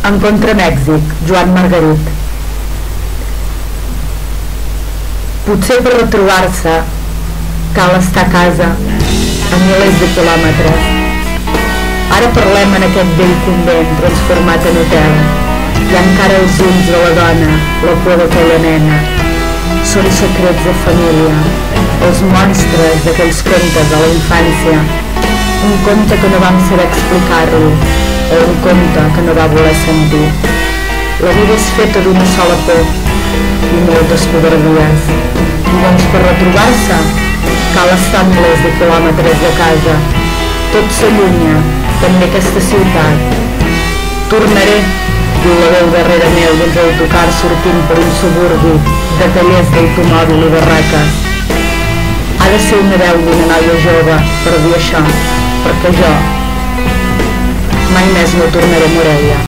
Encontre Mèxic, Joan Margarit. Potser per retrobar-se cal estar a casa a milers de quilòmetres. Ara parlem en aquest vell convent transformat en hotel. Hi ha encara els ulls de la dona, la por d'aquella nena. Són secrets de família, els monstres d'aquells contes de la infància. Un conte que no vam saber explicar-lo, o un conte que no va voler sentir. La vida és feta d'una sola por i moltes covardies. I doncs per retrobar-se cal estar a milers de quilòmetres de casa. Tot s'allunya, també aquesta ciutat. Tornaré, diu la veu darrere meu dins l'autocar sortint per un suburbi de tallers d'automòbil i barraques. Ha de ser una veu d'una noia jove per dir això, perquè jo mai més no tornaré a Morella.